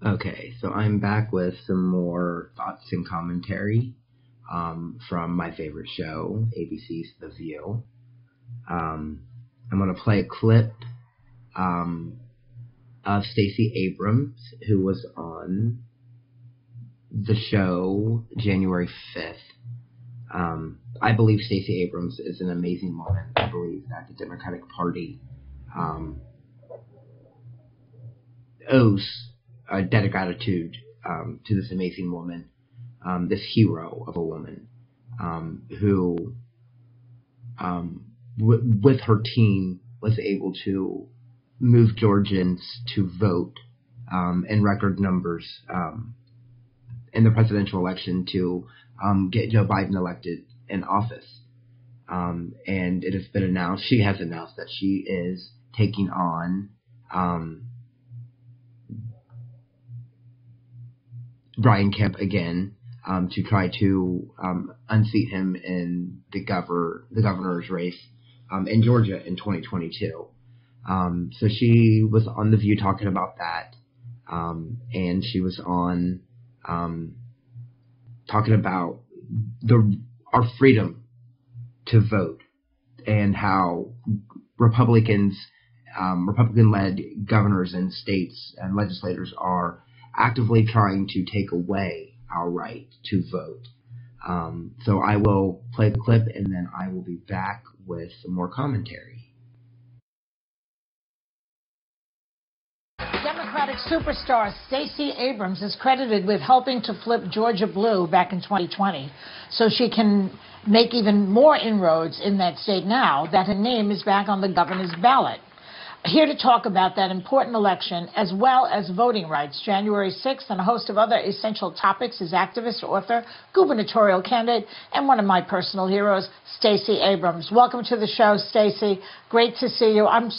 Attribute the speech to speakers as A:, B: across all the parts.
A: Okay, so I'm back with some more thoughts and commentary from my favorite show, ABC's The View. I'm going to play a clip of Stacey Abrams, who was on the show January 5th. I believe Stacey Abrams is an amazing woman. I believe that the Democratic Party owes a debt of gratitude to this amazing woman, this hero of a woman, who, with her team, was able to move Georgians to vote in record numbers in the presidential election to get Joe Biden elected in office. And it has been announced, she has announced that she is taking on Brian Kemp again to try to unseat him in the governor's race in Georgia in 2022. So she was on The View talking about that, and she was on talking about our freedom to vote and how Republican-led governors and states and legislators are actively trying to take away our right to vote. So I will play the clip, and then I will be back with some more commentary.
B: Democratic superstar Stacey Abrams is credited with helping to flip Georgia blue back in 2020, so she can make even more inroads in that state now that her name is back on the governor's ballot. Here to talk about that important election, as well as voting rights, January 6th, and a host of other essential topics, is activist, author, gubernatorial candidate, and one of my personal heroes, Stacey Abrams. Welcome to the show, Stacey. Great to see you. I don't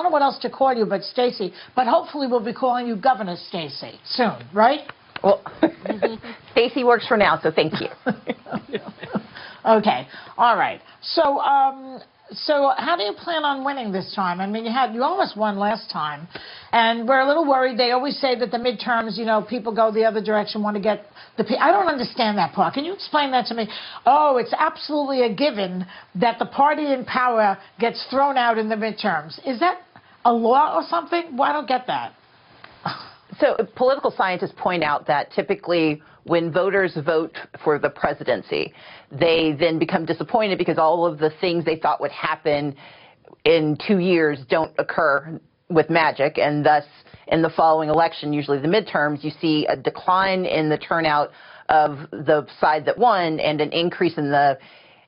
B: know what else to call you but Stacey, but hopefully we'll be calling you Governor Stacey soon, right?
C: Well, Stacey works for now, so thank you.
B: Okay. All right. So how do you plan on winning this time? I mean, you almost won last time, and we're a little worried. They always say that the midterms, people go the other direction, want to get I don't understand that part. Can you explain that to me? Oh, it's absolutely a given that the party in power gets thrown out in the midterms. Is that a law or something? Well, I don't get that.
C: So political scientists point out that typically when voters vote for the presidency, they then become disappointed because all of the things they thought would happen in 2 years don't occur with magic. And thus, in the following election, usually the midterms, you see a decline in the turnout of the side that won and an increase in the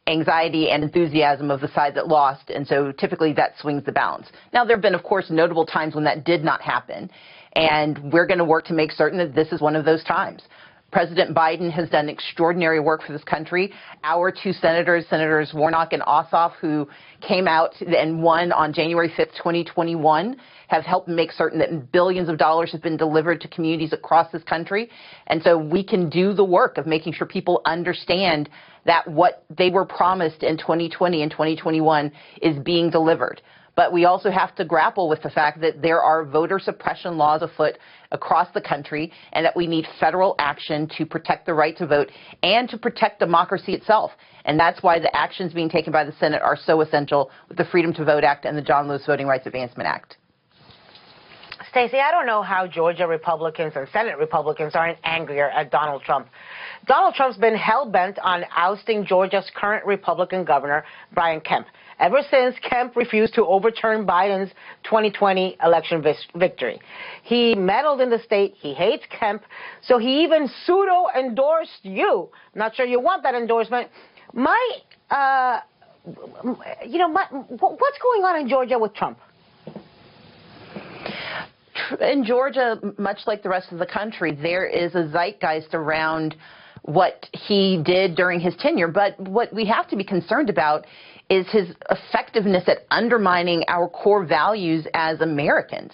C: anxiety and enthusiasm of the side that lost. And so typically that swings the balance. Now, there have been, of course, notable times when that did not happen. And we're going to work to make certain that this is one of those times. President Biden has done extraordinary work for this country. Our two senators, Senators Warnock and Ossoff, who came out and won on January 5th, 2021, have helped make certain that billions of dollars have been delivered to communities across this country. And so we can do the work of making sure people understand that what they were promised in 2020 and 2021 is being delivered. But we also have to grapple with the fact that there are voter suppression laws afoot across the country and that we need federal action to protect the right to vote and to protect democracy itself. And that's why the actions being taken by the Senate are so essential with the Freedom to Vote Act and the John Lewis Voting Rights Advancement Act.
D: Stacey, I don't know how Georgia Republicans and Senate Republicans aren't angrier at Donald Trump. Donald Trump's been hell-bent on ousting Georgia's current Republican governor, Brian Kemp, ever since Kemp refused to overturn Biden's 2020 election victory. He meddled in the state. He hates Kemp. So he even pseudo-endorsed you. Not sure you want that endorsement. What's going on in Georgia with Trump?
C: In Georgia, much like the rest of the country, there is a zeitgeist around what he did during his tenure. But what we have to be concerned about is his effectiveness at undermining our core values as Americans.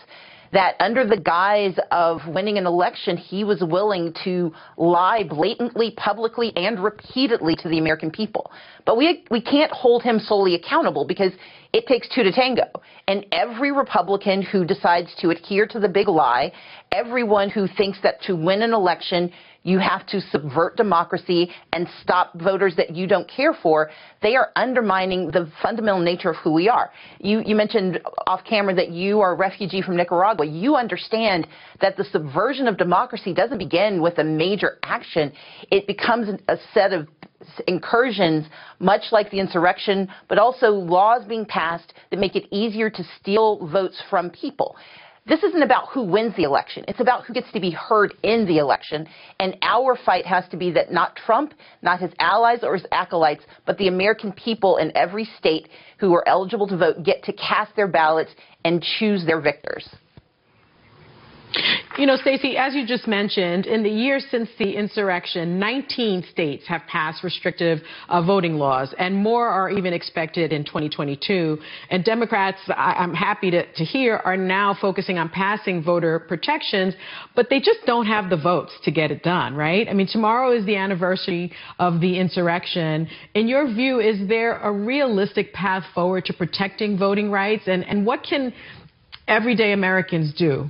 C: that under the guise of winning an election, he was willing to lie blatantly, publicly, and repeatedly to the American people. But we can't hold him solely accountable because it takes two to tango. And every Republican who decides to adhere to the big lie, everyone who thinks that to win an election, you have to subvert democracy and stop voters that you don't care for, they are undermining the fundamental nature of who we are. You mentioned off camera that you are a refugee from Nicaragua. You understand that the subversion of democracy doesn't begin with a major action. It becomes a set of incursions, much like the insurrection, but also laws being passed that make it easier to steal votes from people. This isn't about who wins the election. It's about who gets to be heard in the election. And our fight has to be that not Trump, not his allies or his acolytes, but the American people in every state who are eligible to vote get to cast their ballots and choose their victors.
E: You know, Stacey, as you just mentioned, in the years since the insurrection, 19 states have passed restrictive voting laws, and more are even expected in 2022. And Democrats, I'm happy to hear, are now focusing on passing voter protections, but they just don't have the votes to get it done, right? I mean, tomorrow is the anniversary of the insurrection. In your view, is there a realistic path forward to protecting voting rights, and what can everyday Americans do?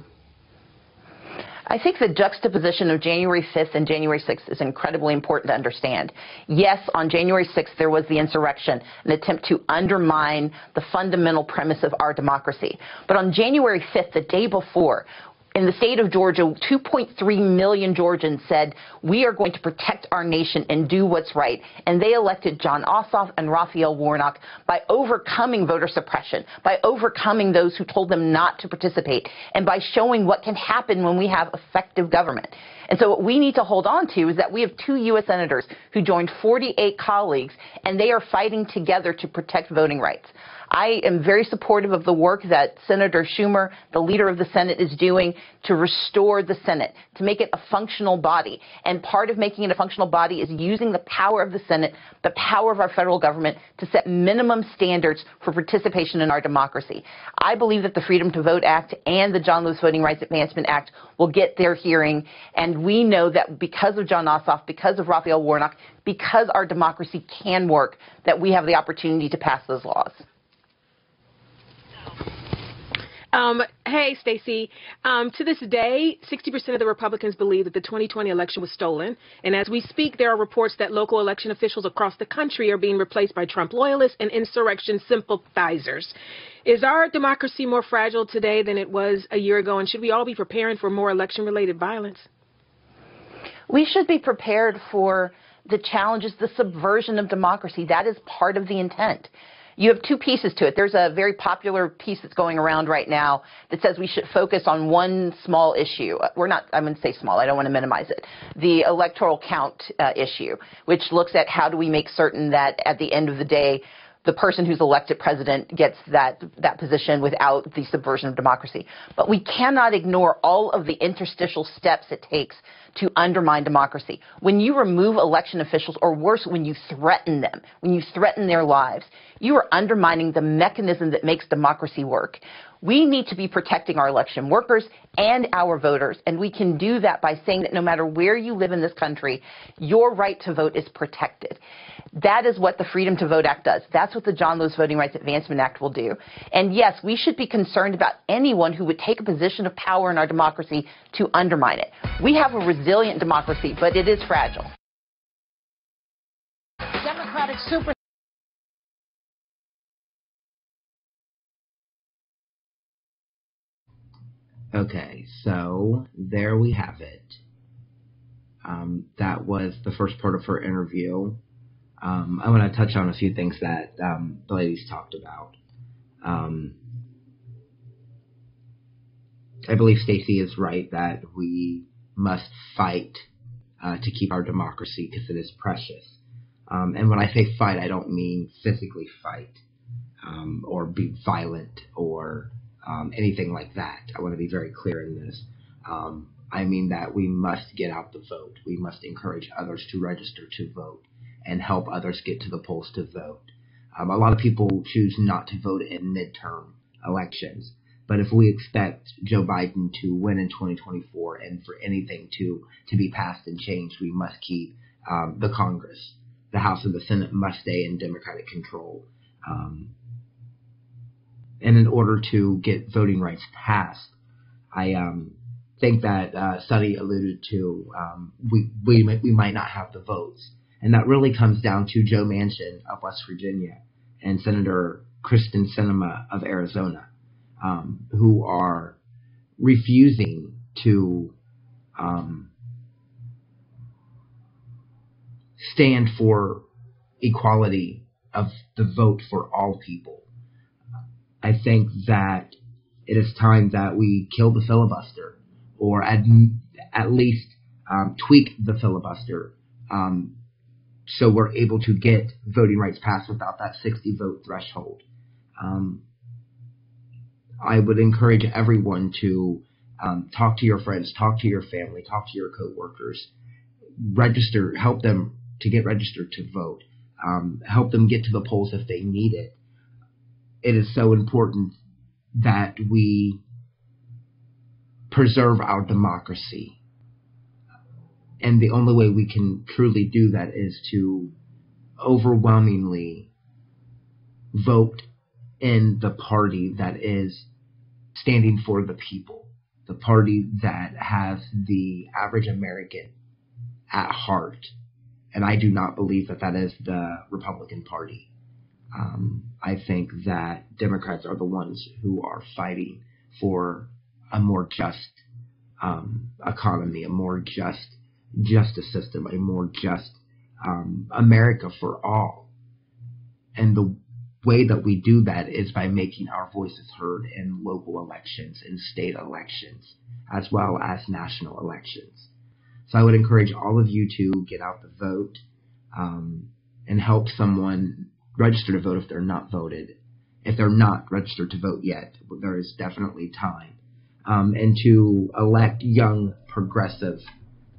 C: I think the juxtaposition of January 5th and January 6th is incredibly important to understand. Yes, on January 6th, there was the insurrection, an attempt to undermine the fundamental premise of our democracy. But on January 5th, the day before, in the state of Georgia, 2.3 million Georgians said, we are going to protect our nation and do what's right. And they elected Jon Ossoff and Raphael Warnock by overcoming voter suppression, by overcoming those who told them not to participate, and by showing what can happen when we have effective government. And so what we need to hold on to is that we have 2 U.S. senators who joined 48 colleagues, and they are fighting together to protect voting rights. I am very supportive of the work that Senator Schumer, the leader of the Senate, is doing to restore the Senate, to make it a functional body. And part of making it a functional body is using the power of the Senate, the power of our federal government, to set minimum standards for participation in our democracy. I believe that the Freedom to Vote Act and the John Lewis Voting Rights Advancement Act will get their hearing. And we know that because of Jon Ossoff, because of Raphael Warnock, because our democracy can work, that we have the opportunity to pass those laws.
E: Hey, Stacey. To this day, 60% of the Republicans believe that the 2020 election was stolen. And as we speak, there are reports that local election officials across the country are being replaced by Trump loyalists and insurrection sympathizers. Is our democracy more fragile today than it was a year ago? And should we all be preparing for more election-related violence?
C: We should be prepared for the challenges, the subversion of democracy. That is part of the intent. You have 2 pieces to it. There's a very popular piece that's going around right now that says we should focus on one small issue. I wouldn't say small, I don't want to minimize it. The electoral count issue, which looks at how do we make certain that at the end of the day, the person who's elected president gets that position without the subversion of democracy. But we cannot ignore all of the interstitial steps it takes to undermine democracy. When you remove election officials, or worse, when you threaten them, when you threaten their lives, you are undermining the mechanism that makes democracy work. We need to be protecting our election workers and our voters, and we can do that by saying that no matter where you live in this country, your right to vote is protected. That is what the Freedom to Vote Act does. That's what the John Lewis Voting Rights Advancement Act will do. And yes, we should be concerned about anyone who would take a position of power in our democracy to undermine it. We have a resilient democracy, but it is fragile.
B: Democratic super.
A: Okay, so there we have it. That was the first part of her interview. I want to touch on a few things that the ladies talked about. I believe Stacey is right that we must fight to keep our democracy because it is precious. And when I say fight, I don't mean physically fight or be violent or anything like that. I want to be very clear in this. I mean that we must get out the vote. We must encourage others to register to vote and help others get to the polls to vote. A lot of people choose not to vote in midterm elections, But if we expect Joe Biden to win in 2024 and for anything to be passed and changed, we must keep the Congress. The House and the Senate must stay in Democratic control. And in order to get voting rights passed, I think that Sonny alluded to, we might not have the votes. And that really comes down to Joe Manchin of West Virginia and Senator Kristen Sinema of Arizona, who are refusing to stand for equality of the vote for all people. I think that it is time that we kill the filibuster, or at least tweak the filibuster, so we're able to get voting rights passed without that 60 vote threshold. I would encourage everyone to talk to your friends, talk to your family, talk to your coworkers, register, help them to get registered to vote, help them get to the polls if they need it. It is so important that we preserve our democracy. And the only way we can truly do that is to overwhelmingly vote in the party that is standing for the people, the party that has the average American at heart. And I do not believe that that is the Republican Party. I think that Democrats are the ones who are fighting for a more just economy, a more just justice system, a more just America for all. And the way that we do that is by making our voices heard in local elections and state elections, as well as national elections. So I would encourage all of you to get out the vote and help someone register to vote if they're not voted. If they're not registered to vote yet, there is definitely time. And to elect young, progressive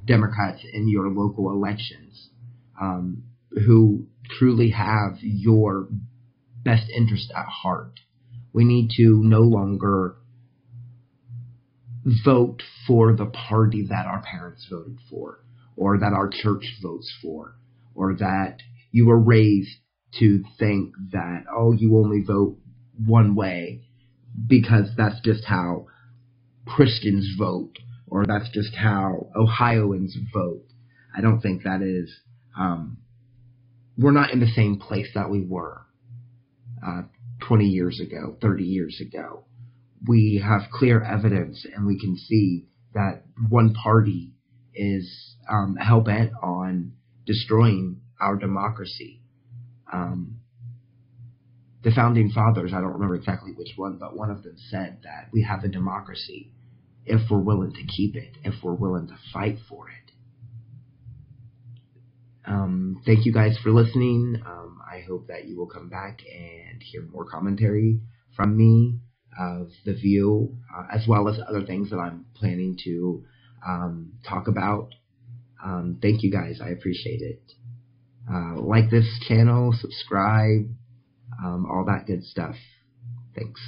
A: Democrats in your local elections who truly have your best interest at heart. We need to no longer vote for the party that our parents voted for, or that our church votes for, or that you were raised to think that, oh, you only vote one way because that's just how Christians vote, or that's just how Ohioans vote. I don't think that is, we're not in the same place that we were 20 years ago, 30 years ago. We have clear evidence, and we can see that one party is hell-bent on destroying our democracy. The founding fathers, I don't remember exactly which one, but one of them said that we have a democracy if we're willing to keep it, if we're willing to fight for it. Thank you guys for listening. I hope that you will come back and hear more commentary from me of The View, as well as other things that I'm planning to talk about. Thank you guys. I appreciate it. Like this channel, subscribe, all that good stuff. Thanks.